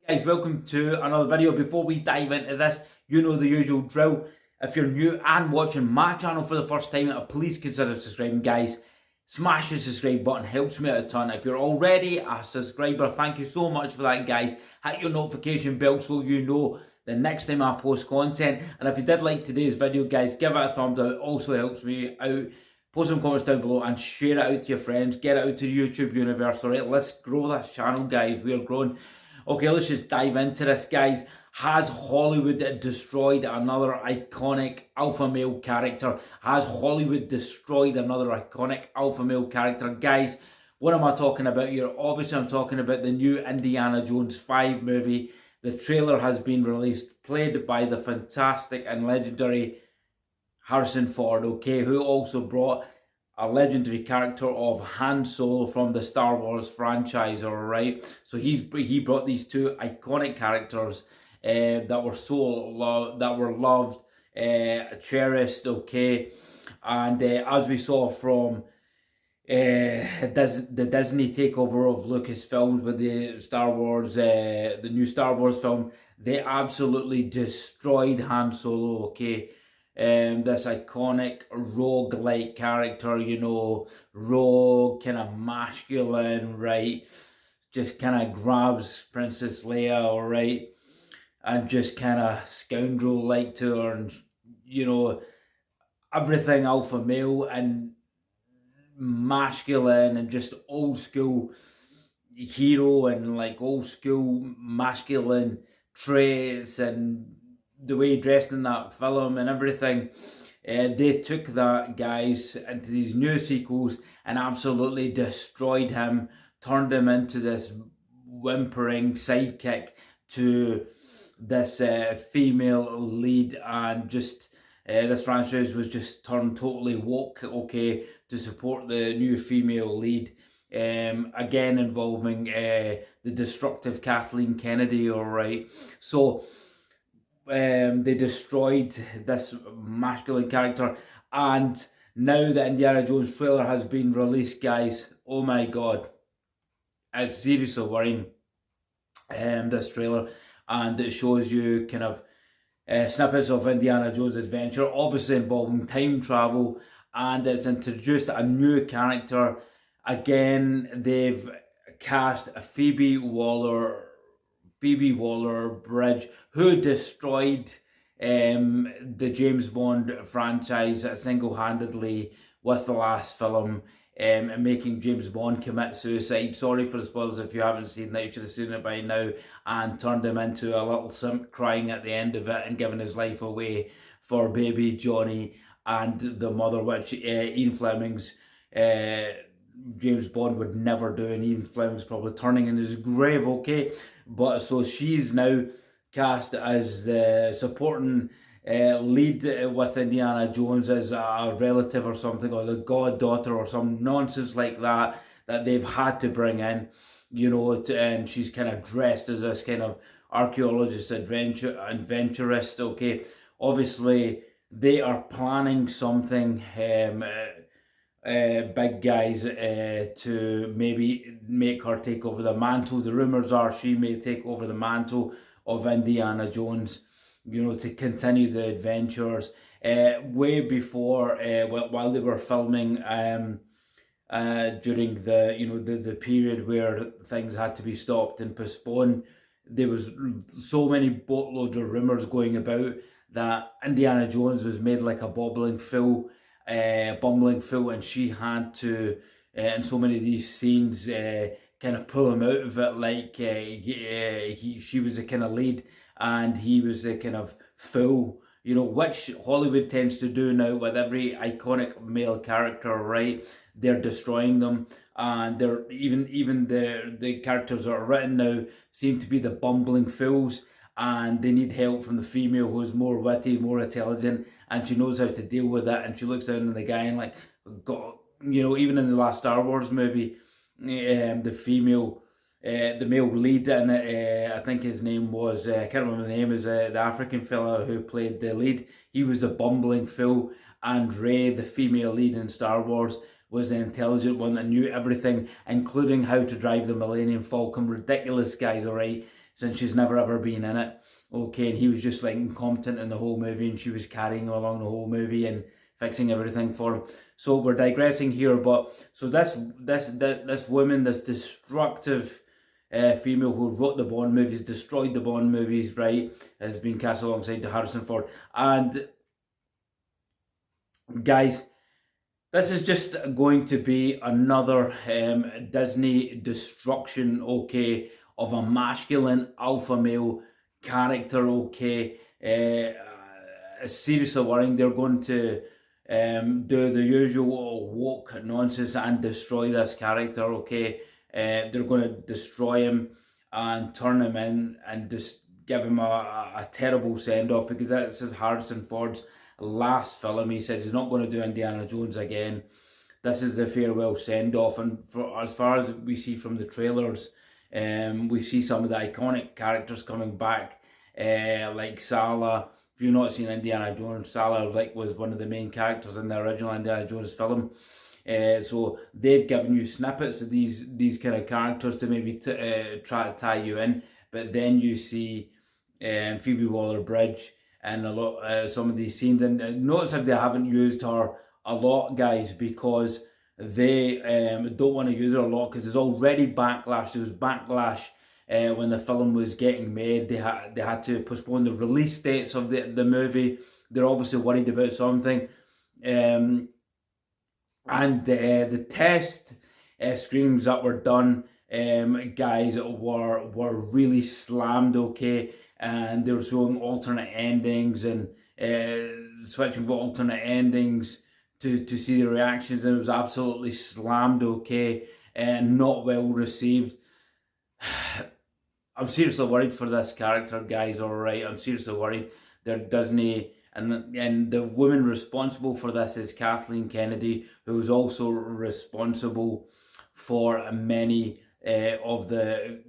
Guys, welcome to another video. Before we dive into this, you know the usual drill. If you're new and watching my channel for the first time, please consider subscribing, guys. Smash the subscribe button, helps me out a ton. If you're already a subscriber, thank you so much for that, guys. Hit your notification bell so you know the next time I post content. And if you did like today's video, guys, give it a thumbs up. It also helps me out. Post some comments down below and share it out to your friends. Get it out to the YouTube universe. Alright, let's grow this channel, guys. We are growing. Okay, let's just dive into this, guys. Has Hollywood destroyed another iconic alpha male character? Has Hollywood destroyed another iconic alpha male character? Guys, what am I talking about here? Obviously, I'm talking about the new Indiana Jones 5 movie. The trailer has been released, played by the fantastic and legendary Harrison Ford, okay, who also brought a legendary character of Han Solo from the Star Wars franchise, alright? So he brought these two iconic characters that were loved, cherished, okay? And as we saw from the Disney takeover of Lucasfilm with the Star Wars, the new Star Wars film, they absolutely destroyed Han Solo, okay? This iconic rogue-like character, you know, rogue, kind of masculine, right? Just kind of grabs Princess Leia, alright? And just kind of scoundrel-like to her, and, you know, everything alpha male and masculine and just old school hero and like old school masculine traits and the way he dressed in that film and everything. They took that, guys, into these new sequels and absolutely destroyed him, turned him into this whimpering sidekick to this female lead, and just this franchise was just turned totally woke, okay, to support the new female lead. Again involving the destructive Kathleen Kennedy, alright. So they destroyed this masculine character, and now the Indiana Jones trailer has been released, guys. Oh my god, it's seriously worrying, this trailer, and it shows you kind of snippets of Indiana Jones' adventure, obviously involving time travel, and it's introduced a new character. Again, they've cast Phoebe Waller-Bridge, who destroyed the James Bond franchise single-handedly with the last film, and making James Bond commit suicide. Sorry for the spoilers if you haven't seen that, you should have seen it by now, and turned him into a little simp crying at the end of it and giving his life away for baby Johnny and the mother, which Ian Fleming's James Bond would never do, and Ian Fleming's probably turning in his grave, okay? But so she's now cast as the supporting lead with Indiana Jones as a relative or something, or the goddaughter or some nonsense like that they've had to bring in, you know, and she's kind of dressed as this kind of archaeologist adventurist, okay? Obviously, they are planning something big, guys, to maybe make her take over the mantle. The rumours are she may take over the mantle of Indiana Jones, you know, to continue the adventures. Way before, while they were filming, during the, you know, the period where things had to be stopped and postponed, there was so many boatloads of rumours going about that Indiana Jones was made like a bumbling fool, and she had to, in so many of these scenes, kind of pull him out of it, like she was the kind of lead and he was the kind of fool, you know, which Hollywood tends to do now with every iconic male character, right? They're destroying them, and they're even the characters that are written now seem to be the bumbling fools, and they need help from the female who's more witty, more intelligent, and she knows how to deal with it. And she looks down on the guy and like, God, you know, even in the last Star Wars movie, the female, the male lead in it, I think his name was, I can't remember the name, is the African fella who played the lead. He was the bumbling fool, and Rey, the female lead in Star Wars, was the intelligent one that knew everything, including how to drive the Millennium Falcon. Ridiculous, guys, alright? since she's never ever been in it. Okay, and he was just like incompetent in the whole movie, and she was carrying him along the whole movie and fixing everything for him. So we're digressing here, but so this woman, this destructive female who wrote the Bond movies, destroyed the Bond movies, right, has been cast alongside Harrison Ford. And guys, this is just going to be another Disney destruction, okay, of a masculine alpha male character, okay. Seriously worrying. They're going to do the usual woke nonsense and destroy this character, okay. They're going to destroy him and turn him in and just give him a terrible send-off, because this is Harrison Ford's last film. He said he's not going to do Indiana Jones again. This is the farewell send-off, and as far as we see from the trailers, we see some of the iconic characters coming back, like Salah. If you've not seen Indiana Jones, Salah was one of the main characters in the original Indiana Jones film. So they've given you snippets of these kind of characters to maybe try to tie you in, but then you see Phoebe Waller-Bridge and a lot some of these scenes, and notice if they haven't used her a lot, guys, because they don't want to use her a lot, because there's already backlash. There was backlash when the film was getting made. They had to postpone the release dates of the movie. They're obviously worried about something. And the test screenings that were done, guys, were really slammed, okay, and they were showing alternate endings and switching for alternate endings to see the reactions, and it was absolutely slammed, okay, and not well received. I'm seriously worried for this character, guys, alright. I'm seriously worried. They're Disney. And the woman responsible for this is Kathleen Kennedy, who is also responsible for many of the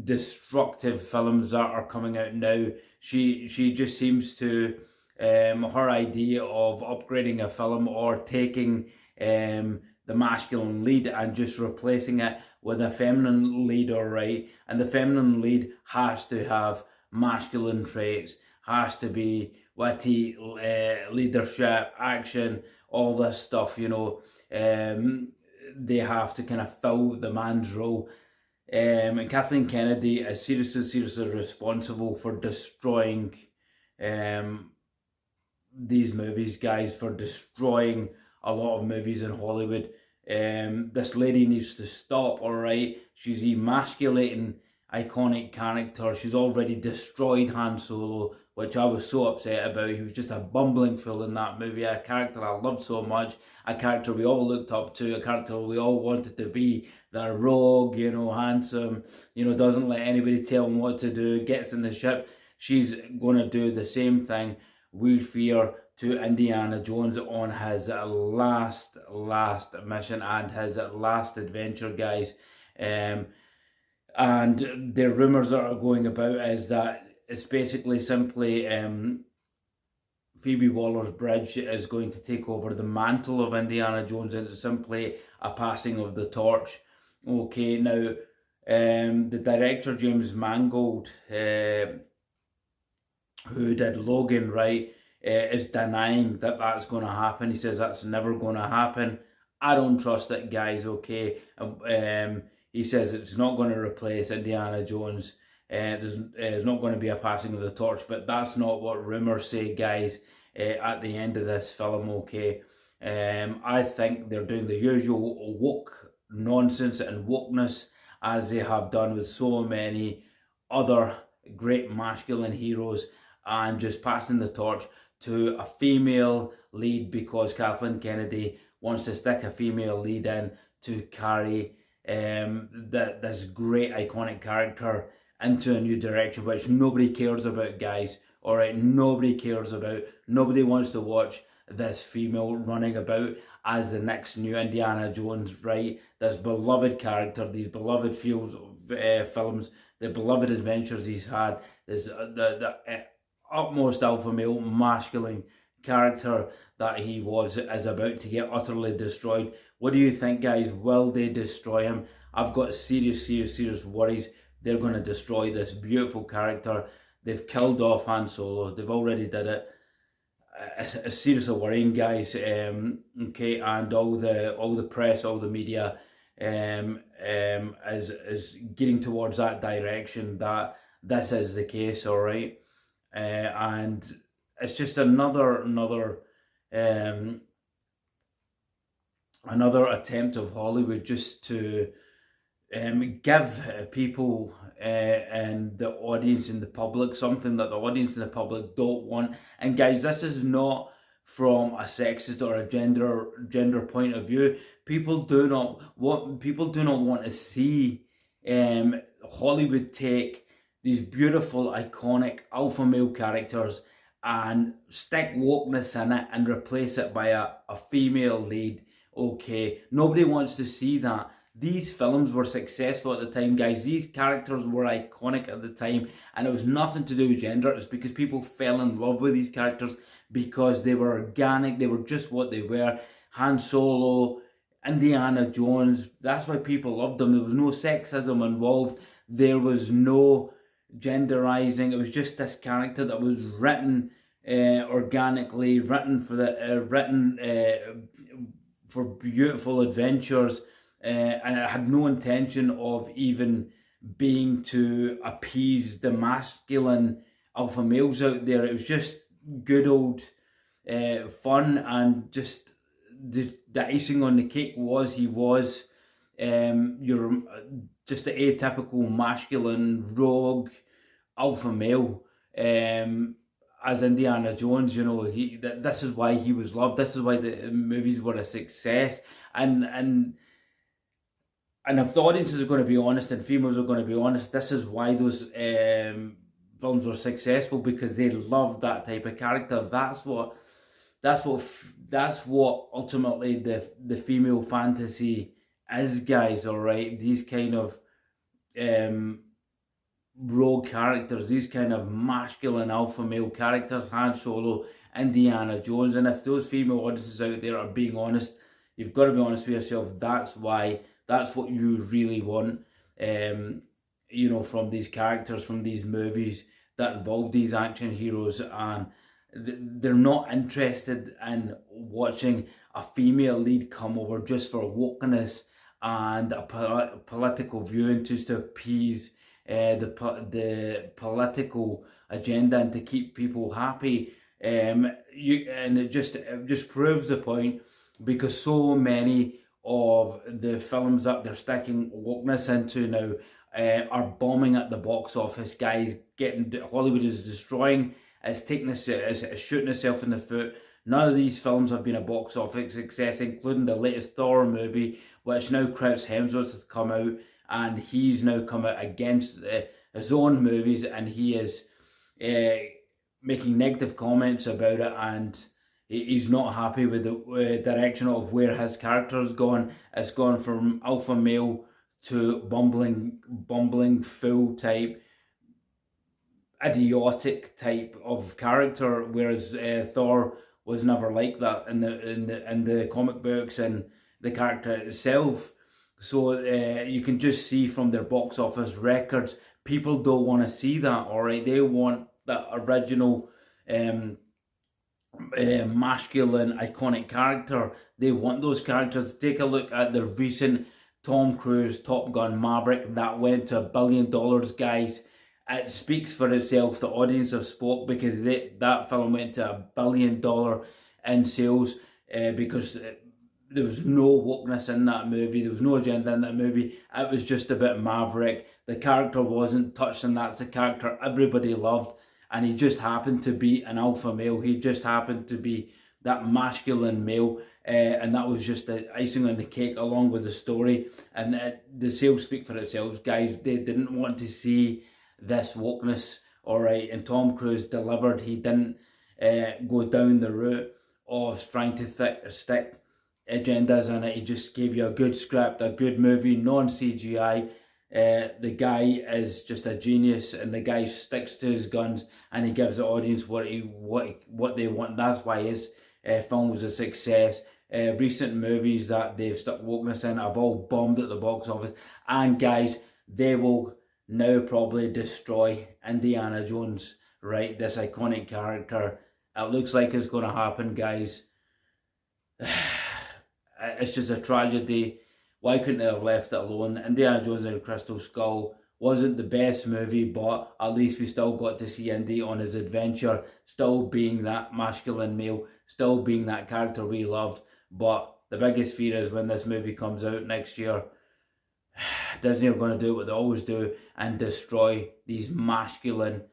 destructive films that are coming out now. She just seems to, her idea of upgrading a film or taking the masculine lead and just replacing it with a feminine lead, alright, and the feminine lead has to have masculine traits, has to be witty, leadership, action, all this stuff, you know. They have to kind of fill the man's role. And Kathleen Kennedy is seriously responsible for destroying these movies, guys, for destroying a lot of movies in Hollywood. This lady needs to stop, alright? She's emasculating iconic character. She's already destroyed Han Solo, which I was so upset about. He was just a bumbling fool in that movie, a character I loved so much, a character we all looked up to, a character we all wanted to be, the rogue, you know, handsome, you know, doesn't let anybody tell him what to do, gets in the ship. She's going to do the same thing, we fear, to Indiana Jones on his last mission and his last adventure, guys. And the rumours that are going about is that it's basically simply Phoebe Waller-Bridge is going to take over the mantle of Indiana Jones, and it's simply a passing of the torch. Okay, now the director James Mangold, who did Logan, right, is denying that that's going to happen. He says that's never going to happen. I don't trust it, guys, okay. He says it's not going to replace Indiana Jones. There's not going to be a passing of the torch, but that's not what rumours say, guys, at the end of this film, okay. I think they're doing the usual woke nonsense and wokeness, as they have done with so many other great masculine heroes, and just passing the torch to a female lead because Kathleen Kennedy wants to stick a female lead in to carry this great iconic character into a new direction, which nobody cares about, guys. Alright, nobody cares about. Nobody wants to watch this female running about as the next new Indiana Jones, right? This beloved character, these beloved films, the beloved adventures he's had, this the utmost alpha male masculine character that he was is about to get utterly destroyed. What do you think, guys? Will they destroy him? I've got serious worries they're going to destroy this beautiful character. They've killed off Han Solo. They've already did it. It's seriously worrying, guys. Okay, and all the press, all the media, is getting towards that direction that this is the case. All right, and it's just another attempt of Hollywood just to give people and the audience and the public something that the audience and the public don't want. And guys, this is not from a sexist or a gender point of view. People do not want to see Hollywood take these beautiful, iconic alpha male characters and stick wokeness in it and replace it by a female lead. Okay, nobody wants to see that. These films were successful at the time, guys. These characters were iconic at the time, and it was nothing to do with gender. It's because people fell in love with these characters because they were organic. They were just what they were. Han Solo, Indiana Jones. That's why people loved them. There was no sexism involved. There was no genderizing. It was just this character that was written organically, written for beautiful adventures. And it had no intention of even being to appease the masculine alpha males out there. It was just good old fun, and just the icing on the cake was he was you're just the atypical masculine rogue alpha male. As Indiana Jones, you know, this is why he was loved. This is why the movies were a success, and if the audiences are going to be honest and females are going to be honest, this is why those films were successful, because they loved that type of character. That's what ultimately the female fantasy is, guys. All right, these kind of rogue characters, these kind of masculine alpha male characters, Han Solo, Indiana Jones. And if those female audiences out there are being honest, you've got to be honest with yourself. That's what you really want, you know, from these characters, from these movies that involve these action heroes. And they're not interested in watching a female lead come over just for wokeness and a political viewing, just to appease the political agenda and to keep people happy. And it just proves the point, because so many of the films that they're sticking wokeness into now are bombing at the box office, guys. Hollywood is destroying. It's shooting itself in the foot. None of these films have been a box office success, including the latest Thor movie, which now Chris Hemsworth has come out, and he's now come out against his own movies, and he is making negative comments about it, and he's not happy with the direction of where his character has gone. It's gone from alpha male to bumbling fool type, idiotic type of character, whereas Thor was never like that in the comic books and the character itself. So you can just see from their box office records, people don't want to see that. All right, they want that original masculine iconic character. They want those characters. Take a look at the recent Tom Cruise Top Gun Maverick that went to $1 billion, guys. It speaks for itself. The audience have spoke, because that film went to $1 billion in sales, because there was no wokeness in that movie. There was no agenda in that movie. It was just a bit Maverick. The character wasn't touched, and that's the character everybody loved. And he just happened to be an alpha male. He just happened to be that masculine male. And that was just the icing on the cake, along with the story. And the sales speak for itself, guys. They didn't want to see this wokeness, all right? And Tom Cruise delivered. He didn't go down the route of trying to stick agendas in it. He just gave you a good script, a good movie, non-CGI. The guy is just a genius, and the guy sticks to his guns, and he gives the audience what they want. That's why his film was a success. Recent movies that they've stuck wokeness in have all bombed at the box office, and guys, they will now probably destroy Indiana Jones, right? This iconic character. It looks like it's going to happen, guys. It's just a tragedy. Why couldn't they have left it alone? Indiana Jones and the Crystal Skull wasn't the best movie, but at least we still got to see Indy on his adventure, still being that masculine male, still being that character we loved. But the biggest fear is when this movie comes out next year, Disney are going to do what they always do and destroy these masculine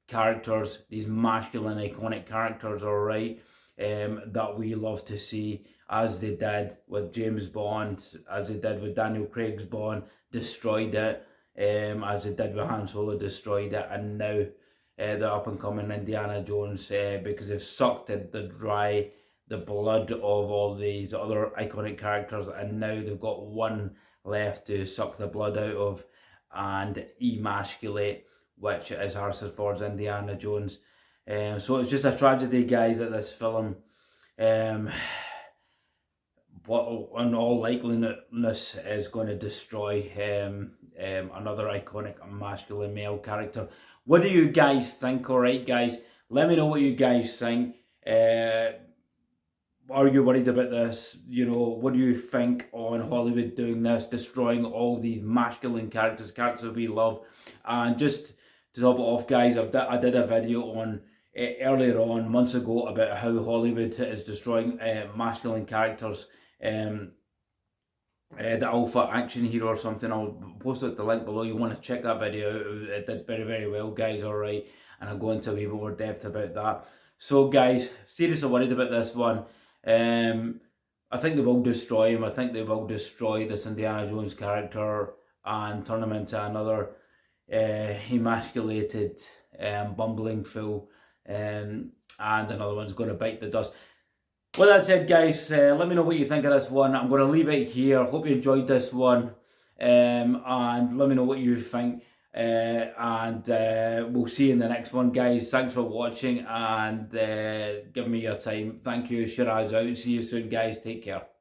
characters, these masculine iconic characters, alright, that we love to see, as they did with James Bond, as they did with Daniel Craig's Bond, destroyed it, as they did with Han Solo, destroyed it, and now the up and coming Indiana Jones, because they've sucked the blood of all these other iconic characters, and now they've got one left to suck the blood out of and emasculate, which is Harrison Ford's Indiana Jones. So it's just a tragedy, guys, that this film, what in all likeliness is going to destroy another iconic masculine male character. What do you guys think? Alright, guys, let me know what you guys think. Are you worried about this? You know, what do you think on Hollywood doing this, destroying all these masculine characters we love? And just to top it off, guys, I did a video on earlier on, months ago, about how Hollywood is destroying masculine characters. The Alpha Action Hero or something. I'll post the link below. You want to check that video out. It did very, very well, guys, alright. And I'll go into a wee bit more depth about that. So, guys, seriously worried about this one. I think they will destroy him. I think they will destroy this Indiana Jones character and turn him into another emasculated, bumbling fool. And another one's going to bite the dust. With that said, guys, let me know what you think of this one. I'm going to leave it here. Hope you enjoyed this one. And let me know what you think. And we'll see you in the next one, guys. Thanks for watching and giving me your time. Thank you. Shiraz out. See you soon, guys. Take care.